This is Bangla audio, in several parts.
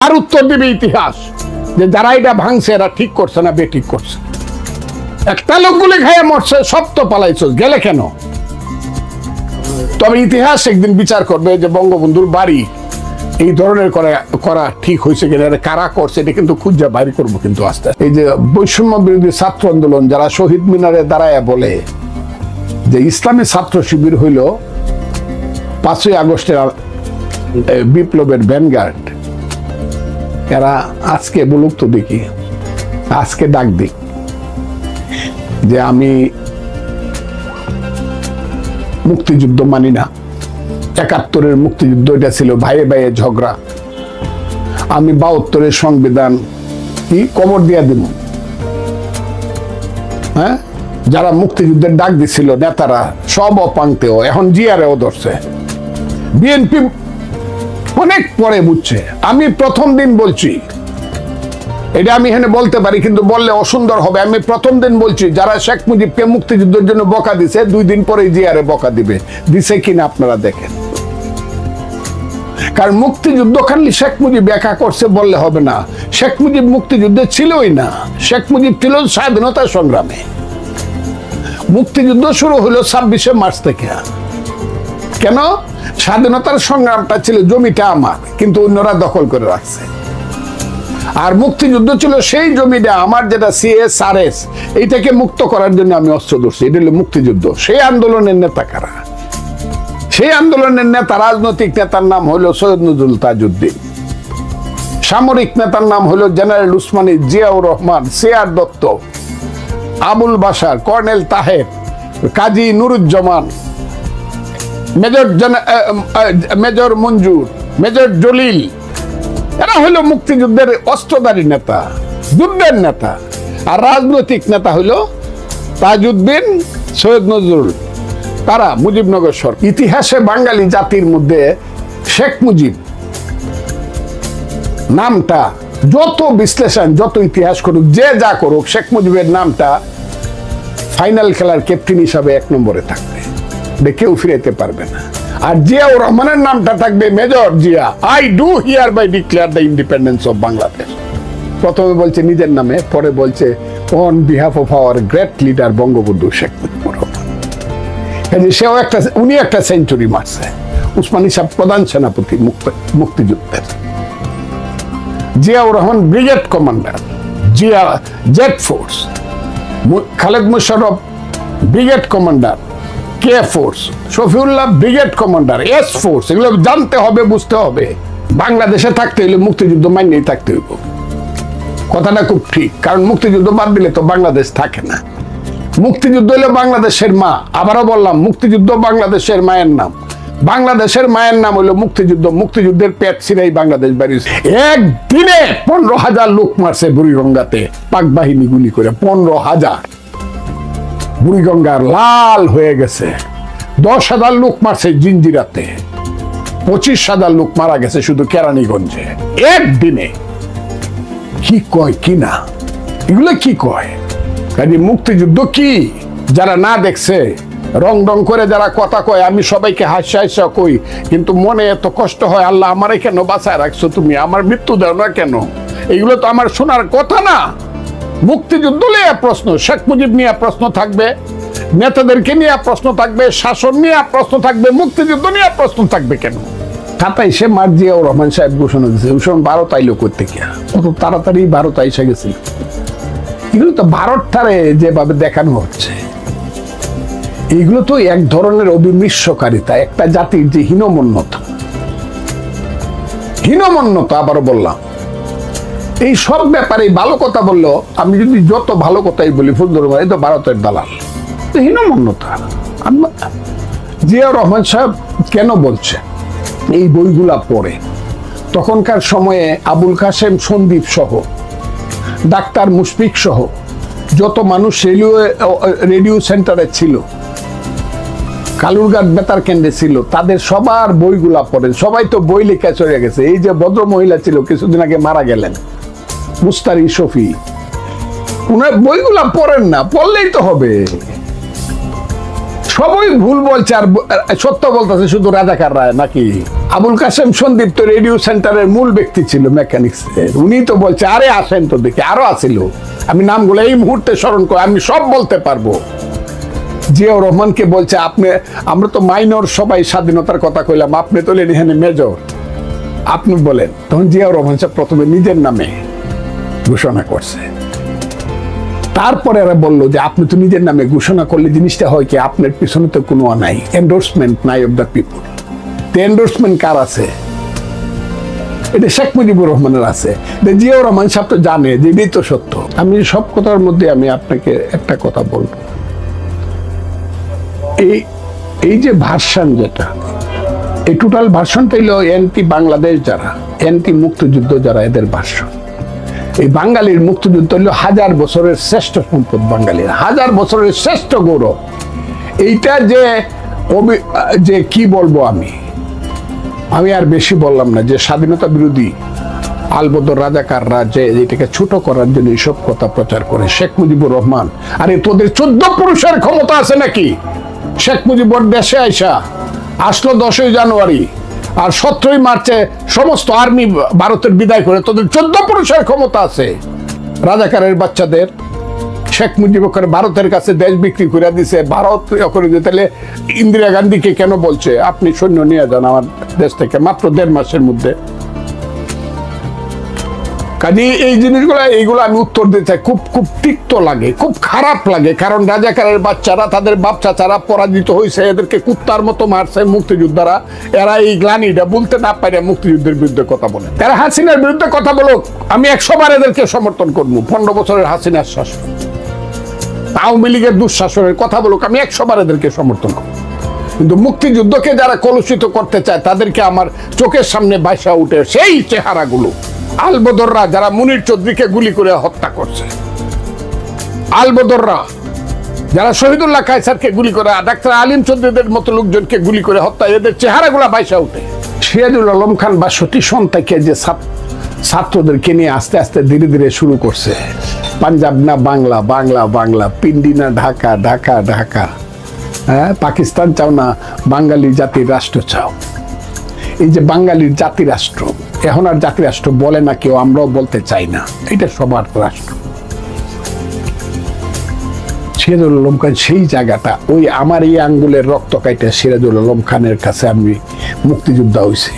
আর উত্তর দিবে ইতিহাস যে যারা এটা ভাঙছে এরা ঠিক করছে না বেঠিক করছে। একটা লোকগুলি খাইয়া মরছে, সব তো পালাইছস, গেলে কেন? তবে ইতিহাস একদিন বিচার করবে যে বঙ্গবন্ধুর বাড়ি এই ধরনের করা ঠিক হয়েছে কিনা, কারা করছে এটা কিন্তু খুঁজে বাইর করবো। কিন্তু আস্তে এই যে বৈষম্য বিরোধী ছাত্র আন্দোলন যারা শহীদ মিনারে দাঁড়ায় বলে যে ইসলামী ছাত্র শিবির হইল 5ই আগস্টের বিপ্লবের ভ্যানগার্ড, এরা আজকে বলুক তো দেখি, আজকে ডাক দিক যে আমি মুক্তিযুদ্ধ মানি না, 71-এর মুক্তিযুদ্ধ এটা ছিল ভাইয়ে ভাইয়ে ঝগড়া, আমি 72-এর সংবিধান কি কবর দিয়া দিব। হ্যাঁ, যারা মুক্তিযুদ্ধের ডাক দিছিল নেতারা সব অপাংতেও এখন জিয়ারেও ধরছে। বিএনপি অনেক পরে বুঝছে। আমি প্রথম দিন বলছি, এটা আমি এখানে বলতে পারি কিন্তু বললে অসুন্দর হবে। আমি প্রথম দিন বলছি যারা শেখ মুজিবকে মুক্তিযুদ্ধের জন্য বকা দিছে 2 দিন পরে জিয়ারে বকা দিবে, দিছে কিনা আপনারা দেখেন। কারণ মুক্তিযুদ্ধ খালি শেখ মুজিব একা করছে বললে হবে না। শেখ মুজিব মুক্তিযুদ্ধে ছিলই না, শেখ মুজিব ছিল স্বাধীনতা সংগ্রামে। মুক্তিযুদ্ধ শুরু হলো 26শে মার্চ থেকে। কেন? স্বাধীনতার সংগ্রামটা ছিল জমিটা আমার, কিন্তু অন্যরা দখল করে রাখছে। আর মুক্তিযুদ্ধ ছিল সেই জমিটা আমার, যেটা CSRS, এইটাকে মুক্ত করার জন্য আমি অস্ত্র ধরছি। এটা হলো মুক্তিযুদ্ধ। সেই আন্দোলনের নেতা কারা? সেই আন্দোলনের নেতা, রাজনৈতিক নেতার নাম হলো সৈয়দ নজরুল তাজউদ্দিন, সামরিক নেতার নাম হলো general Osmani, Ziaur Rahman, CR Dutta, Abul Bashar, colonel Taher, Kazi Nuruzzaman, major Manzur, major Jalil. এরা হলো মুক্তিযুদ্ধের অস্ত্রধারী নেতা, যুদ্ধের নেতা। আর রাজনৈতিক নেতা হলো তাজউদ্দিন, সৈয়দ নজরুল, তারা মুজিবনগর সরকার। ইতিহাসে বাঙালি জাতির মধ্যে শেখ মুজিব নামটা যত বিশ্লেষণ, যত ইতিহাস করুক, যে যা করুক, শেখ মুজিবের নামটা ফাইনাল খেলার ক্যাপ্টেন হিসাবে 1 নম্বরে থাকবে, কেউ ফিরাইতে পারবে না। আর জিয়াউর রহমানের নামটা থাকবে major Zia, I do hereby declare the independence of Bangladesh. প্রথমে বলছে নিজের নামে, পরে বলছে on behalf of our great leader Bangabandhu Sheikh Mujibur Rahman. সেও উনি একটা সেঞ্চুরি মারছে। উসমানী সাহেব প্রধান সেনাপতি মুক্তিযুদ্ধের। Ziaur Rahman brigade commander, Zia Z force, Khaled Musharraf brigade commander K force, Shafiullah brigade commander S force. এগুলো জানতে হবে, বুঝতে হবে। বাংলাদেশে থাকতে হলে মুক্তিযুদ্ধ মাইনেই থাকতে হইব। কথাটা খুব ঠিক, কারণ মুক্তিযুদ্ধ বাদ দিলে তো বাংলাদেশ থাকে না। মুক্তিযুদ্ধ হলো বাংলাদেশের মা। আবারও বললাম, মুক্তিযুদ্ধ বাংলাদেশের মায়ের নাম। বাংলাদেশের মায়ের নাম হলো মুক্তিযুদ্ধ। মুক্তিযুদ্ধের পেট ছিঁড়াই বাংলাদেশ বেরিয়েছে। একদিনে 15,000 লোক মারছে বুড়িগঙ্গাতে, পাক বাহিনী গুলি করে। 15,000। বুড়িগঙ্গার লাল হয়ে গেছে। 10,000 লোক মারছে জিঞ্জিরাতে। 25,000 লোক মারা গেছে শুধু কেরানীগঞ্জে একদিনে। কি কয় কি না, এগুলো কি কয়? কাজে মুক্তিযুদ্ধ কি যারা না দেখছে, রং রং করে যারা কথা কয়, আমি সবাইকে হাসা হাসা কই, কিন্তু মনে এত কষ্ট হয়, আল্লাহ আমারে কেন বাঁচায় রাখছো তুমি, আমার মৃত্যু দাও না কেন? এগুলো তো আমার শোনার কথা না। মুক্তিযুদ্ধ নিয়ে প্রশ্ন, শেখ মুজিব নিয়ে প্রশ্ন থাকবে, নেতাদেরকে নিয়ে প্রশ্ন থাকবে, শাসন নিয়ে প্রশ্ন থাকবে, মুক্তিযুদ্ধ নিয়ে প্রশ্ন থাকবে কেন? খাতায় সে জিয়াউর রহমান সাহেব ঘোষণা দিয়েছে, ওই সময় ভারত আইলো করতে গিয়া, অত তাড়াতাড়ি ভারত আইসা গেছিল। এগুলো তো ভারতটারে যেভাবে দেখানো হচ্ছে, এগুলো তো এক ধরনের অবিমৃষ্যকারিতা, একটা জাতির যে হীনমন্যতা। আবারও বললাম, এই সব ব্যাপারে ভালো কথা বললো, আমি যদি যত ভালো কথাই বলি ফজলুর রহমান এই তো ভারতের দালাল, হীনমন্যতা। জিয়াউর রহমান সাহেব কেন বলছে এই বইগুলা পড়ে? তখনকার সময়ে আবুল কাসেম সন্দীপ সহ, ডাক্তার মুশফিক সহ যত মানুষ রেডিও সেন্টারে ছিল, কালুরঘাট বেতার কেন্দ্রে ছিল, তাদের সবার বইগুলা পড়েন। সবাই তো বই লেখা চলে গেছে। এই যে ভদ্র মহিলা ছিল কিছুদিন আগে মারা গেলেন, মুস্তারি শফি, উনার বইগুলা পড়েন না, পড়লেই তো হবে। সবই ভুল বলছে আর সত্য বলতেছে শুধু রাজাকাররা নাকি? আবুল কাসেম সন্দীপ তো রেডিও সেন্টারের মূল ব্যক্তি ছিল মেকানিক্স, উনি তো বলছে আরে আসেন তো দেখি, আরো আসিল, আমি নামগুলো এই মুহূর্তে স্মরণ করে আমি সব বলতে পারবো। জিয়াউর রহমানকে বলছে আপনি, আমরা তো মাইনর সবাই স্বাধীনতার কথা কইলাম, আপনি তো এখানে মেজর, আপনি বলেন। তখন জিয়াউর রহমান সাহেব প্রথমে নিজের নামে ঘোষণা করছে, তারপরে এরা বললো যে আপনি তো নিজের নামে ঘোষণা করলে জিনিসটা হয় কি, আপনার পিছনে তো কোনো নাই, এন্ডোর্সমেন্ট নাই অফ দ্য পিপল। তো এন্ডোর্সমেন্ট কার আছে? এটা শেখ মুজিবুর রহমানের আছে। জিয়াউর রহমান সাহেব তো জানে যে এটাই তো সত্য। আমি সব কথার মধ্যে আমি আপনাকে একটা কথা বলবো, এই যে ভার্সন, যেটা এই টোটাল ভার্সনটা হলো এন্টি বাংলাদেশ যারা, এন্টি মুক্তিযুদ্ধ যারা, এদের ভার্সন। এই বাঙালির মুক্তিযুদ্ধ হলো 1000 বছরের শ্রেষ্ঠ সম্পদ, বাঙালির 1000 বছরের শ্রেষ্ঠ গৌরব। এইটা যে কি বলবো, আমি আর বেশি বললাম না, যে স্বাধীনতা বিরোধী আলবদর রাজাকাররা যে এটাকে ছোট করার জন্য এইসব কথা প্রচার করে, শেখ মুজিবুর রহমান, আরে তোদের 14 পুরুষের ক্ষমতা আছে নাকি? শেখ মুজিবুর দেশে আইসা আসলো 10ই জানুয়ারি, আর 17ই মার্চে সমস্ত আর্মি ভারতের বিদায় করে, তোদের 14 পুরুষের ক্ষমতা আছে। রাজাকারের বাচ্চাদের শেখ মুজিব করে ভারতের কাছে দেশ বিক্রি করে দিছে, ভারত করে দিয়ে, তাহলে ইন্দিরা গান্ধীকে কেন বলছে আপনি সৈন্য নিয়ে যান আমার দেশ থেকে, মাত্র 1.5 মাসের মধ্যে? কাজে এই জিনিসগুলো, এইগুলো আমি উত্তর দিতে চাই, খুব খুব তিক্ত লাগে, খুব খারাপ লাগে। কারণ রাজাকারের বাচ্চারা, তাদের বাপ চাচারা পরাজিত হয়েছে, এদেরকে কুত্তার মতো মারছে মুক্তিযোদ্ধারা, এরা এই গ্লানিটা বলতে না পারে মুক্তিযুদ্ধের বিরুদ্ধে কথা বলে। তারা হাসিনার বিরুদ্ধে কথা বলুক, আমি 100 বার এদেরকে সমর্থন করবো। 15 বছরের হাসিনার শাসন, আওয়ামী লীগের দুঃশাসনের কথা বলুক, আমি 100 বার এদেরকে সমর্থন করবো। কিন্তু মুক্তিযুদ্ধকে যারা কলুষিত করতে চায়, তাদেরকে আমার চোখের সামনে ভাসা উঠে সেই চেহারাগুলো। আলবদররা যারা মুনির চৌধুরীকে গুলি করে হত্যা করছে, আলবদররা যারা শহীদুল্লাহ কায়সারকে গুলি করে, ডাক্তার আলিম চৌধুরীদের মতো লোকজনকে গুলি করে হত্যা, এদের চেহারাগুলা ভাসা উঠে। সিরাজুল আলম খান 62 সন থেকে যে ছাত্রদেরকে নিয়ে আস্তে আস্তে ধীরে ধীরে শুরু করছে, পাঞ্জাব না বাংলা, বাংলা বাংলা, পিন্ডি না ঢাকা, ঢাকা ঢাকা, হ্যাঁ, পাকিস্তান চাও না বাঙালি জাতির রাষ্ট্র চাও। এই যে বাঙালির জাতি রাষ্ট্র, এখন আর জাতি রাষ্ট্র বলে না কেউ, আমরাও বলতে চাই না, এটা সবার রাষ্ট্র। সিরাজুল আলম খান সেই জায়গাটা, ওই আমার এই আঙ্গুলের রক্ত কাইটে সিরাজুল আলম খানের কাছে আমি মুক্তিযোদ্ধা হয়েছি।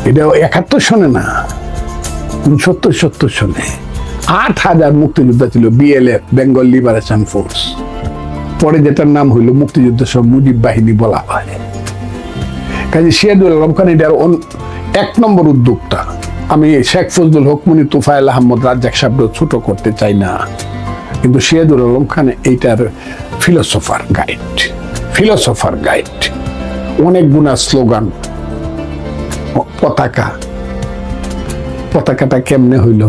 এটা 71 সনে না, 69-70 সনে 8000 মুক্তিযোদ্ধা ছিল বিএলএফ, বেঙ্গল লিবারেশন ফোর্স, পরে যেটার নাম হইল মুক্তিযুদ্ধ সব মুজিব বাহিনী বলা হয়। কাজে সিরাজুল আলম খান এটার 1 নম্বর উদ্যোক্তা। আমি শেখ ফজলুল হক, মুনি তুফাইল আহমদ, রাজ্জাক সাহেব ছোট করতে চাই না, কিন্তু সিরাজুল আলম খান এইটার ফিলোসফার গাইড। অনেক গুণা স্লোগান, পতাকাটা কেমনে হইল?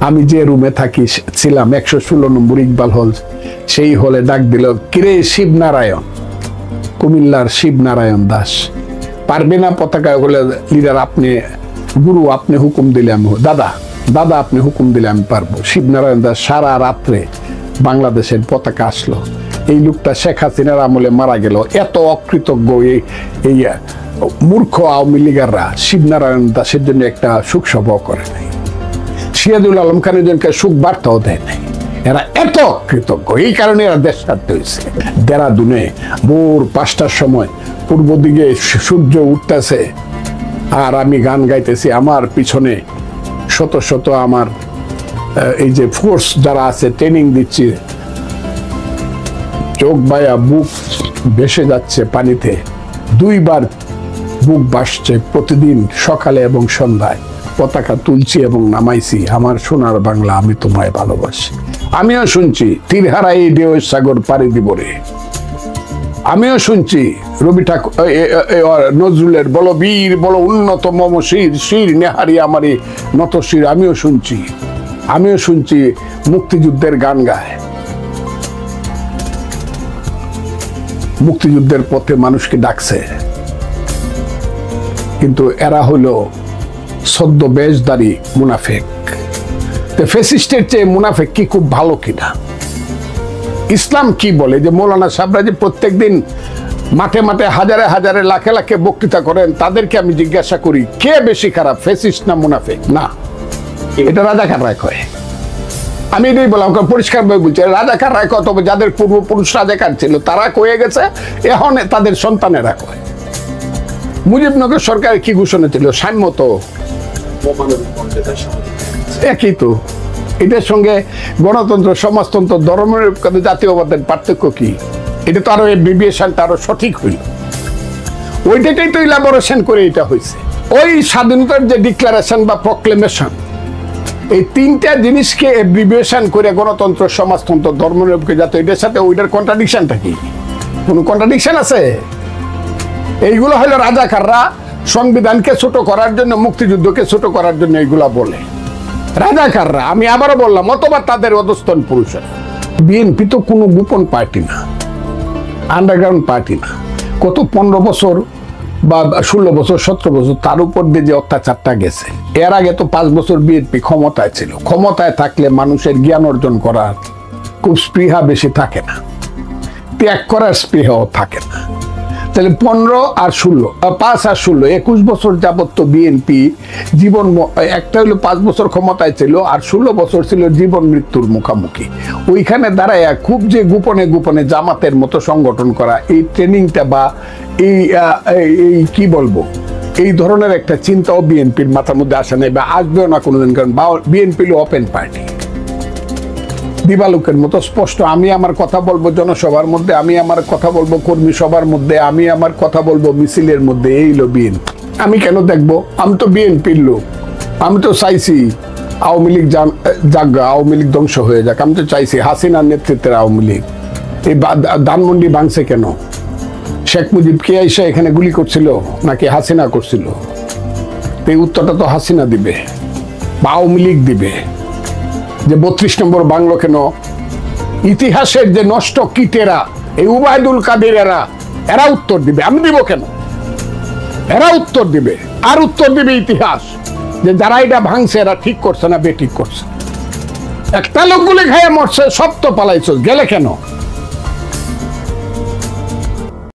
আমি যে রুমে থাকি ছিলাম 116 নম্বর ইকবাল হল, সেই হলে ডাক দিল, কিরে শিবনারায়ণ, কুমিল্লার শিবনারায়ণ দাস, পারবে না পতাকা? বলে লিডার আপনি, গুরু আপনি হুকুম দিলে আমি, দাদা আপনি হুকুম দিলে আমি পারবো। শিবনারায়ণ দাস সারা রাত্রে বাংলাদেশের পতাকা আসলো। এই লোকটা শেখ হাসিনার আমলে মারা গেল। এত অকৃতজ্ঞ এই মূর্খ আওয়ামী লীগাররা শিবনারায়ণ দাসের জন্য একটা শোক সভাও করে নাই, সিরাজুল আলম খানের জন্য শোক বার্তাও দেয় নাই। এরা এত কৃতজ্ঞ, এই কারণে এরা দেশ ছাড়তে হয়েছে। দেরাদুনে ভোর 5টার সময় পূর্ব দিকে সূর্য উঠতেছে, আর আমি গান গাইতেছি, আমার পিছনে শত শত আমার এই যে ফোর্স যারা আছে ট্রেনিং দিচ্ছি, চোখ বায়া বুক ভেসে যাচ্ছে পানিতে, 2 বার বুক ভাসছে প্রতিদিন সকালে এবং সন্ধ্যায়। পতাকা তুলছি এবং নামাইছি, আমার সোনার বাংলা আমি তোমায় ভালোবাসি। আমিও শুনছি তীরহারা এই ঢেউ সাগর পাড়ি দিব রে। আমিও শুনছি রবি ঠাকুর, নজরুলের বলো বীর বলো উন্নত মম শির, শির নেহারি আমারি নত শির। আমিও শুনছি মুক্তিযুদ্ধের গান গায়, মুক্তিযুদ্ধের পথে মানুষকে ডাকছে। কিন্তু এরা হলো সদ্য বেশধারী মুনাফেক। ফ্যাসিস্টের চেয়ে মুনাফেক কি খুব ভালো কিনা? ইসলাম কি বলে যে মৌলানা সাহেবরা যে প্রত্যেকদিন মাঠে মাঠে হাজারে হাজারে লাখে লাখে বক্তৃতা করেন, তাদেরকে আমি জিজ্ঞাসা করি কে বেশি খারাপ, ফেসিস্ট না মুনাফিক? না, এটা রাজাকার রায় কয়। আমি এটাই বললাম, পরিষ্কার ভাবে বলছি, রাজাকার রায় কয়, তবে যাদের পূর্বপুরুষ রাজাকার ছিল তারা কয়ে গেছে, এখন তাদের সন্তানেরা কয়। মুজিবনগর সরকারের কি ঘোষণা ছিল? সাম্যত, একই তো। এটার সঙ্গে গণতন্ত্র, সমাজতন্ত্র, ধর্মনিরপেক্ষ, জাতীয়বাদের পার্থক্য কি? এটা তো আরো বিবেশনটা আরো সঠিক হইল। ওইটাকেই তো ইলাবোরেশন করে এটা হয়েছে। ওই স্বাধীনতার যে ডিক্লারেশন বা প্রক্লেমেশন, এই তিনটা জিনিসকে এব্রিভিয়েশন করে গণতন্ত্র, সমাজতন্ত্র, ধর্মনিরপেক্ষ, জাতীয়, এটার সাথে ওইটার কন্ট্রাডিকশনটা কি? কোনো কন্ট্রাডিকশন আছে? এইগুলো হলো রাজাকাররা সংবিধানকে ছোট করার জন্য, মুক্তিযুদ্ধকে ছোট করার জন্য এইগুলা বলে রাজাকাররা। আমি আবারও বললাম, অথবা তাদের অধস্তন পুরুষেরা। বিএনপি তো কোনো গোপন পার্টি না, আন্ডারগ্রাউন্ড পার্টি না। কত 15 বছর বা 16 বছর, 17 বছর তার উপর দিয়ে যে অত্যাচারটা গেছে। এর আগে তো 5 বছর বিএনপি ক্ষমতায় ছিল। ক্ষমতায় থাকলে মানুষের জ্ঞান অর্জন করার খুব স্পৃহা বেশি থাকে না, ত্যাগ করার স্পৃহাও থাকে না। তাহলে 15 আর 16, 5 আর 16, 21 বছর যাবত তো বিএনপি জীবন, একটা হলো 5 বছর ক্ষমতায় ছিল আর 16 বছর ছিল জীবন মৃত্যুর মুখোমুখি। ওইখানে দাঁড়ায় খুব যে গোপনে গোপনে জামাতের মতো সংগঠন করা, এই ট্রেনিংটা বা এই কি বলবো, এই ধরনের একটা চিন্তাও বিএনপির মাথার মধ্যে আসে নাই বা আসবেও না কোনোদিন। কারণ বিএনপি ওপেন পার্টি, দিবালুকের মতো স্পষ্ট। আমি আমার কথা বলবো জনসভার মধ্যে, আমি আমার কথা বলবো কর্মী সভার মধ্যে, আমি আমার কথা বলবো মিছিলের মধ্যে। এই হলো বিএনপি। আমি কেন দেখবো? আমি তো বিএনপির লোক। আমি তো চাইছি আওয়ামী লীগ জাগা, আওয়ামী লীগ ধ্বংস হয়ে যাক। আমি তো চাইছি হাসিনার নেতৃত্বের আওয়ামী লীগ। এই ধানমন্ডি ভাঙছে কেন? শেখ মুজিব কে এসে এখানে গুলি করছিল নাকি হাসিনা করছিল? এই উত্তরটা তো হাসিনা দিবে বা আওয়ামী লীগ দিবে। যে 32 নম্বর বাংলো কেন? ইতিহাসের যে নষ্ট কীটেরা, এই উবায়দুল কাদের এরা উত্তর দিবে। আমি দিব কেন? এরা উত্তর দিবে। আর উত্তর দিবে ইতিহাস, যে যারা এটা ভাঙছে এরা ঠিক করছে না বেঠিক করছে। একটা লোকগুলি খাইয়ে মরছে, সব তো পালাইছ, গেলে কেন?